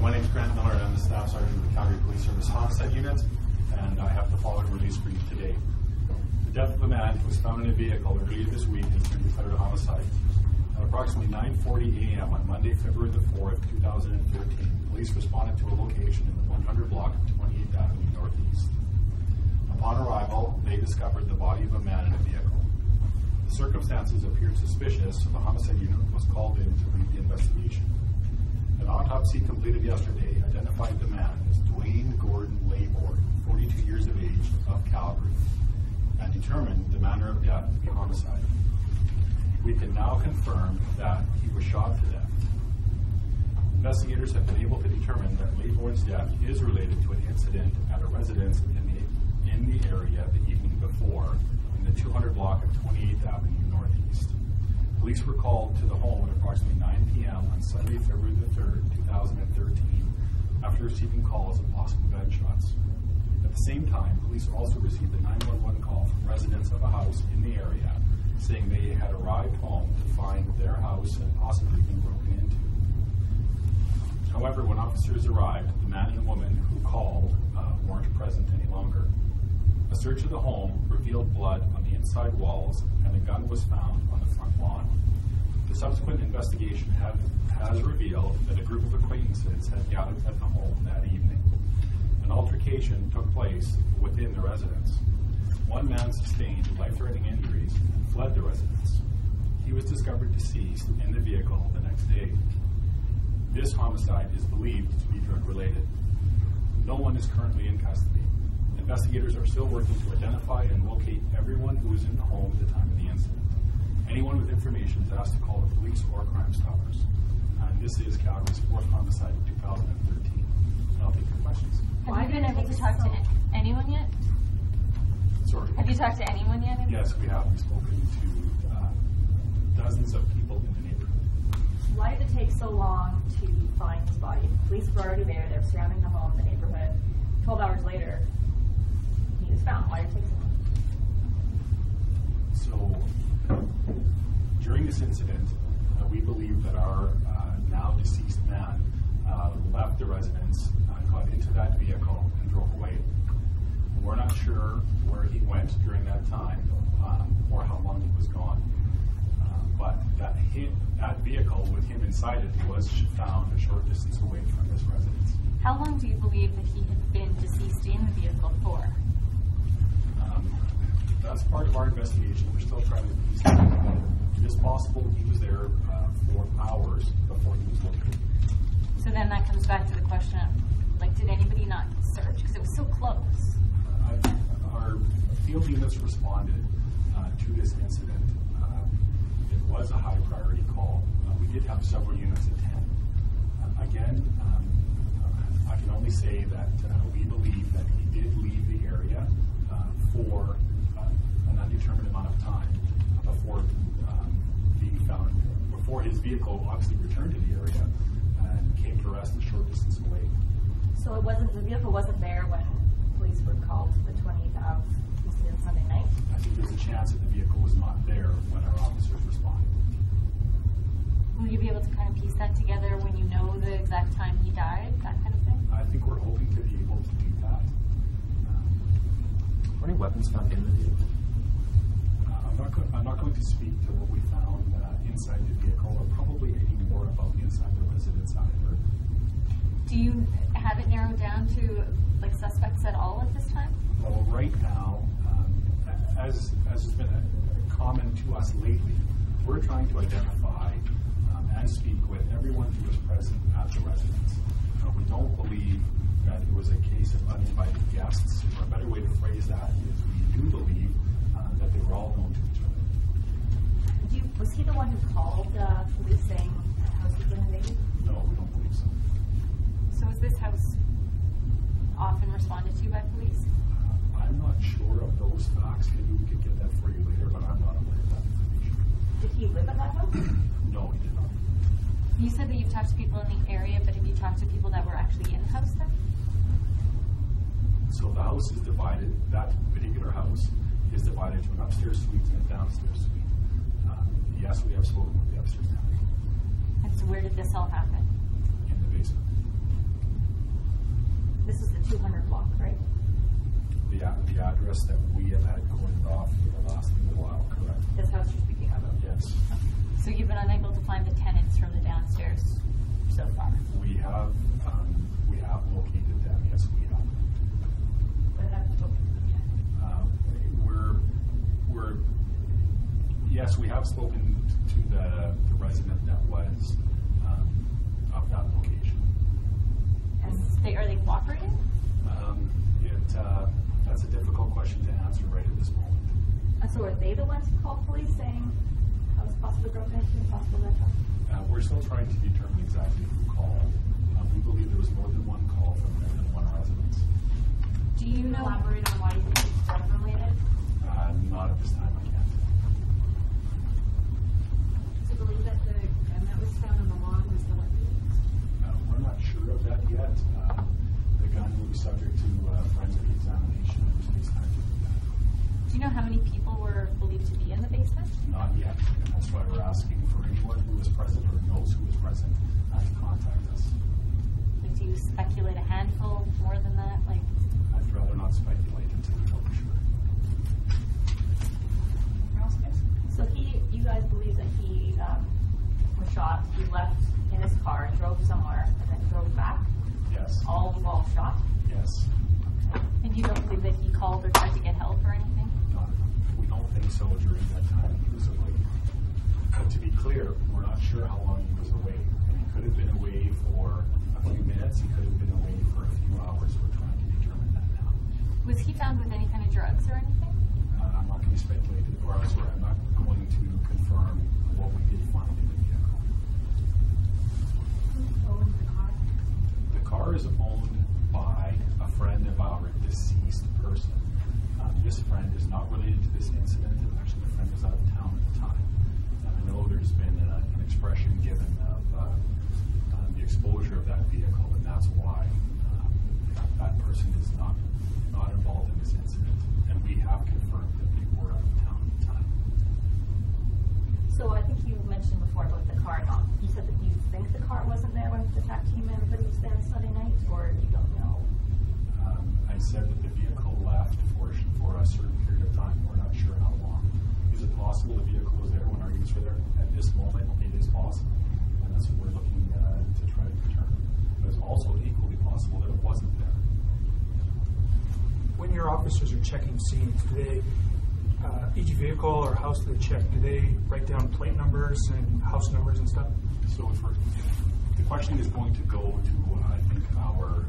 My name is Grant Miller, and I'm the Staff Sergeant of the Calgary Police Service Homicide Unit, and I have the following release for you today. The death of a man who was found in a vehicle earlier this week has been declared a homicide. At approximately 9:40 a.m. on Monday, February the 4th, 2013, police responded to a location in the 100 block of 28th Avenue Northeast. Upon arrival, they discovered the body of a man in a vehicle. The circumstances appeared suspicious, so the homicide unit was called in to lead the investigation. An autopsy completed yesterday identified the man as Duane Gordon Laybourne, 42 years of age, of Calgary, and determined the manner of death to be homicide. We can now confirm that he was shot to death. Investigators have been able to determine that Laybourne's death is related to an incident at a residence in the area the evening before, in the 200 block of 28th Avenue Northeast. Police were called to the home at approximately 9 p.m. on Sunday, February the 3rd, 2013, after receiving calls of possible gunshots. At the same time, police also received a 911 call from residents of a house in the area saying they had arrived home to find their house had possibly been broken into. However, when officers arrived, the man and woman who called weren't present any longer. A search of the home revealed blood on the inside walls, and a gun was found on the front lawn. The subsequent investigation has revealed that a group of acquaintances had gathered at the home that evening. An altercation took place within the residence. One man sustained life-threatening injuries and fled the residence. He was discovered deceased in the vehicle the next day. This homicide is believed to be drug-related. No one is currently in custody. Investigators are still working to identify and locate everyone who was in the home at the time of the incident. Anyone with information is asked to call the police or Crime Stoppers. And this is Calgary's 4th homicide of 2013. I'll take your questions. Have you been able to talk to anyone yet? Sorry? Have you talked to anyone yet? Yes, we have. We've spoken to dozens of people in the neighborhood. Why did it take so long to find his body? Police were already there. They were surrounding the home, the neighborhood. 12 hours later, he was found. Why did it take so long? So, during this incident, we believe that our now deceased man left the residence, got into that vehicle, and drove away. We're not sure where he went during that time or how long he was gone. But that vehicle with him inside it was found a short distance away from this residence. How long do you believe that he had been deceased in the vehicle for? That's part of our investigation. We're still trying to piece that together. It is possible he was there for hours before he was located. So then that comes back to the question of, like, did anybody not search? Because it was so close. Our field units responded to this incident. It was a high priority call. We did have several units attend. Again, I can only say that we believe that he did leave the area for an undetermined amount of time before being found, before his vehicle obviously returned to the area and came to rest a short distance away. So the vehicle wasn't there when police were called to the 20th of incident Sunday night? I think there's a chance that the vehicle was not there when our officers responded. Will you be able to kind of piece that together when you know the exact time he died, that kind of thing? I think we're hoping to be able to do that. Were any weapons found in the vehicle? I'm not going to speak to what we found inside the vehicle, or probably any more about inside the residence either. Do you have it narrowed down to, like, suspects at all at this time? Well, right now, as has been common to us lately, we're trying to identify and speak with everyone who was present at the residence. We don't believe that it was a case of uninvited guests, or a better way to phrase that is we do believe that they were all known to each other. Was he the one who called police saying the house was invaded? No, we don't believe so. So is this house often responded to by police? I'm not sure of those facts. Maybe we could get that for you later, but I'm not aware of that information. Did he live at that house? No, he did not. You said that you've talked to people in the area, but have you talked to people that were actually in the house then? So the house is divided, that particular house is divided to an upstairs suite and a downstairs suite. have spoken with the upstairs manager And so where did this all happen? in the basement. This is the 200 block, right? The address that we have had cordoned off for the last little while, correct? This house you're speaking of. Yes. So you've been unable to find the tenants from the downstairs so far? We have located them, yes, we have. But I haven't spoken to them yet. Yes, we have spoken to the resident that was of that location. Are they cooperating? That's a difficult question to answer right at this moment. So are they the ones who called police saying I was possibly broken into and possible that time? We're still trying to determine exactly who called. We believe there was more than one call from more than one residence. Do you know? Elaborate on why you think it's drug related? Not at this time, I can't. To believe that the gun that was found on the lawn was the weapon? We're not sure of that yet. The gun will be subject to forensic examination and takes time to do that. Do you know how many people were believed to be in the basement? Not yet, and that's why we're asking for anyone who was present or knows who was present to contact us. Like, do you speculate a handful, more than that? Like, I'd rather not speculate until we know for sure. So you guys believe that he was shot, he left in his car, drove somewhere, and then drove back? Yes. All while shot? Yes. and you don't believe that he called or tried to get help or anything? We don't think so during that time he was away. But to be clear, we're not sure how long he was away. And he could have been away for a few minutes, he could have been away for a few hours. We're trying to determine that now. Was he found with any kind of drugs or anything? I'm not going to speculate, or sorry, I'm not going to confirm what we did find in the vehicle. Who owned the car? The car is owned by a friend of our deceased person. This friend is not related to this incident, and actually the friend was out of town at the time. And I know there's been an expression given of the exposure of that vehicle, and that's why that person is not involved in this incident. And we have confirmed that they were out of town at the time. So I think you mentioned before about the car not. You said that you think the car wasn't there when the attack team and everybody was there Sunday night, or you don't know? I said that the vehicle left for a certain period of time. We're not sure how long. Is it possible the vehicle was there when our units were there? At this moment, it is possible. And that's what we're looking to try to determine. But it's also equally possible that it wasn't there. When your officers are checking scenes, do they, each vehicle or house they check, do they write down plate numbers and house numbers and stuff? So if the question is going to go to, I think, our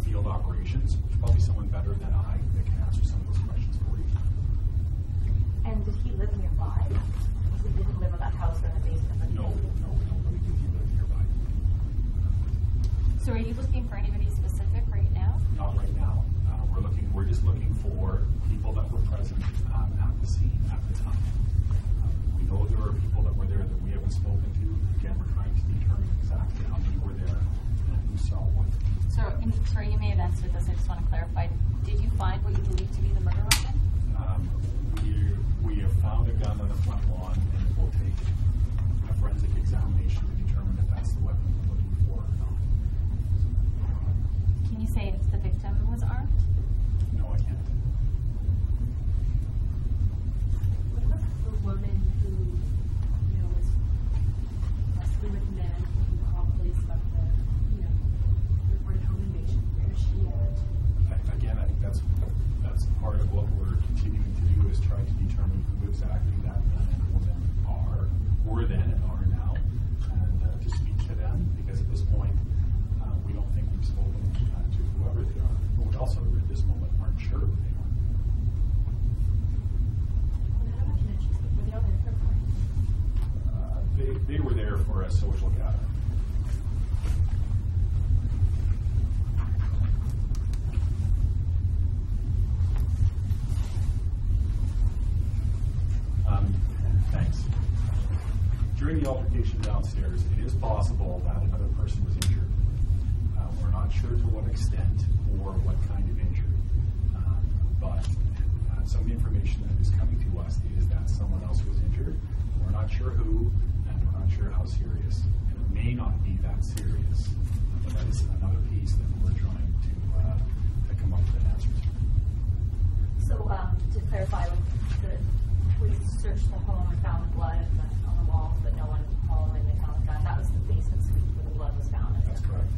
field operations, there's probably someone better than I that can answer some of those questions for you. And did he live nearby? He didn't live in that house or in the basement? But No, nobody did he live nearby. So are you looking for anybody specific right now? Not right now. We're just looking for people that were present at the scene at the time. We know there are people that were there that we haven't spoken to. Again, we're trying to determine exactly how many were there and who saw what. Sorry, you may have answered this. I just want to clarify. Did you find what you believe to be the murder weapon? We have found a gun on the front lawn, and it will take a forensic examination to determine if that's the weapon we're looking for or not. Can you say if the victim was armed? No, I can't. What about the woman who, was wrestling with men who called police about the, reported home invasion? Where is she at? Again, I think that's part of what we're continuing to do is try to determine who exactly that man and woman were then and are now, and to speak to them, because at this point, we don't think we've spoken to whoever they are. But we also, at this moment, aren't sure who they are. How much interest were they all there for? They were there for a social gathering. Thanks. During the altercation downstairs, it is possible that another person was injured. We're not sure to what extent or what kind of injury, but some of the information that is coming to us is that someone else was injured. We're not sure the home and found blood on the walls, but no one called when they found the gun. That was the basement suite where the blood was found. That's correct.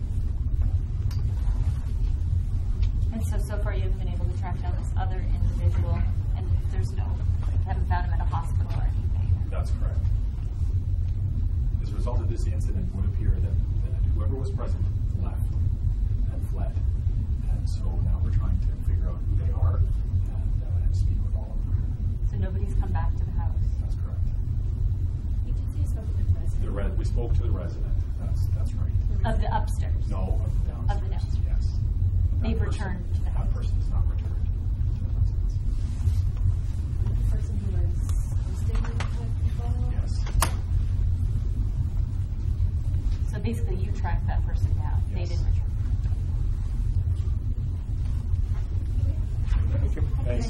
And so far you haven't been able to track down this other individual, and you haven't found him at a hospital or anything. That's correct. As a result of this incident, it would appear that whoever was present left and fled. And so now we're trying to figure out who they are and speak with all of them. So nobody's come back to the house. That's correct. You did say you spoke with the resident. We spoke to the resident. That's right. Of the upstairs? No, of the downstairs. Of the downstairs. Yes. They've returned to the house. That person has not returned to the residence. The person who was hosting the people. Yes. So basically you tracked that person down. Yes. They didn't return. Thanks.